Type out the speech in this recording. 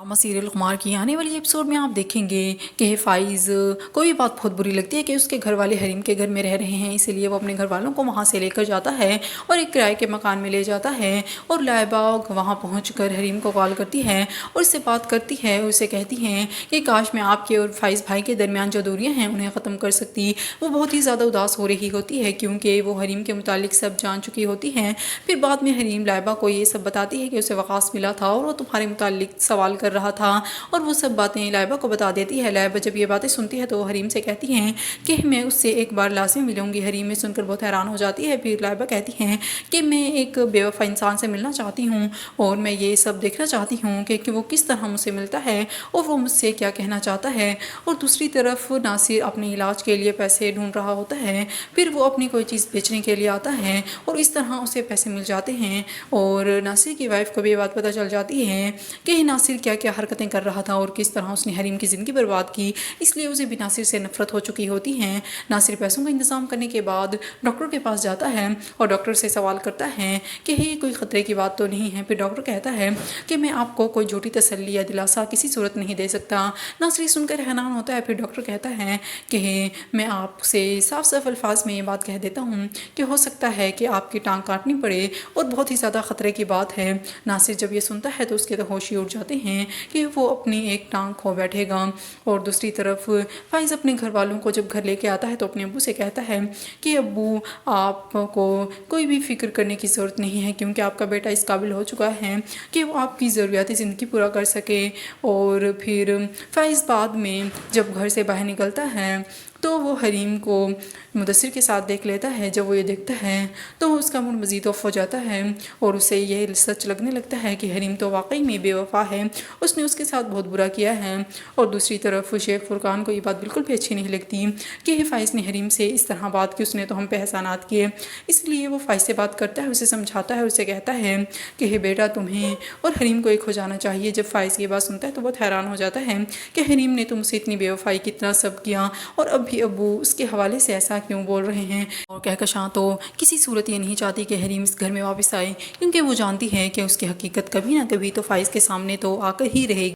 Drama serial Kumar की आने वाली एपिसोड में आप देखेंगे कि फाइज़ को ये बात बहुत बुरी लगती है कि उसके घर वाले हरीम के घर में रह रहे हैं, इसीलिए वो अपने घर वालों को वहाँ से लेकर जाता है और एक किराए के मकान में ले जाता है। और लाइबा वहाँ पहुँचकर हरीम को कॉल करती है और उससे बात करती है, उसे कहती हैं कि काश मैं आपके और फाइज़ भाई के दरमियान जो दूरियाँ हैं उन्हें ख़त्म कर सकती। वो बहुत ही ज़्यादा उदास हो रही होती है क्योंकि वो हरीम के मुतालिक सब जान चुकी होती हैं। फिर बाद में हरीम लाइबा को ये सब बताती है कि उसे वक़ास मिला था और वो तुम्हारे मुतालिक सवाल कर रहा था, और वो सब बातें लाइबा को बता देती है। लाइबा जब ये बातें सुनती है तो हरीम से कहती हैं कि मैं उससे एक बार लाजिम मिलूंगी। हरीम में सुनकर बहुत हैरान हो जाती है। फिर लाइबा कहती हैं कि मैं एक बेवफा इंसान से मिलना चाहती हूँ और मैं ये सब देखना चाहती हूँ कि वो किस तरह मुझसे मिलता है और वो मुझसे क्या कहना चाहता है। और दूसरी तरफ नासिर अपने इलाज के लिए पैसे ढूंढ रहा होता है। फिर वो अपनी कोई चीज़ बेचने के लिए आता है और इस तरह उसे पैसे मिल जाते हैं। और नासिर की वाइफ को भी ये बात पता चल जाती है कि नासिर क्या क्या हरकतें कर रहा था और किस तरह उसने हरीम की ज़िंदगी बर्बाद की, इसलिए उसे भी नासिर से नफरत हो चुकी होती है। नासिर पैसों का इंतज़ाम करने के बाद डॉक्टर के पास जाता है और डॉक्टर से सवाल करता है कि ये कोई ख़तरे की बात तो नहीं है। फिर डॉक्टर कहता है कि मैं आपको कोई झूठी तसल्ली या दिलासा किसी सूरत नहीं दे सकता। नासिर सुनकर हैरान होता है। फिर डॉक्टर कहता है कि मैं आपसे साफ साफ अल्फाज में ये बात कह देता हूँ कि हो सकता है कि आपकी टांग काटनी पड़े और बहुत ही ज़्यादा ख़तरे की बात है। नासिर जब ये सुनता है तो उसके तो होश ही उड़ जाते हैं कि वो अपनी एक टांग खो बैठेगा। और दूसरी तरफ फाइज़ अपने घर वालों को जब घर लेके आता है तो अपने अब्बू से कहता है कि अब्बू आपको कोई भी फ़िक्र करने की ज़रूरत नहीं है क्योंकि आपका बेटा इस काबिल हो चुका है कि वो आपकी ज़रूरियात ज़िंदगी पूरा कर सके। और फिर फाइज़ बाद में जब घर से बाहर निकलता है तो वो हरीम को मुदस्सिर के साथ देख लेता है। जब वो ये देखता है तो उसका मूड मज़ीद ऑफ हो जाता है और उसे ये सच लगने लगता है कि हरीम तो वाकई में बेवफा है, उसने उसके साथ बहुत बुरा किया है। और दूसरी तरफ शेख फुरकान को ये बात बिल्कुल भी अच्छी नहीं लगती कि फाइज़ ने हरीम से इस तरह बात की, उसने तो हम पे एहसानात किए। इसलिए वो फाइज़ से बात करता है, उसे समझाता है, उसे कहता है कि हे बेटा तुम्हें और हरीम को एक हो जाना चाहिए। जब फाइज़ ये बात सुनता है तो बहुत हैरान हो जाता है कि हरीम ने तुमसे इतनी बेवफाई कितना सब किया और अब भी अब्बू उसके हवाले से ऐसा क्यों बोल रहे हैं। और कहकशां तो किसी सूरत ये नहीं चाहती कि हरीम इस घर में वापस आए क्योंकि वो जानती है कि उसकी हकीकत कभी ना कभी तो फाइज़ के सामने तो आकर ही रहेगी।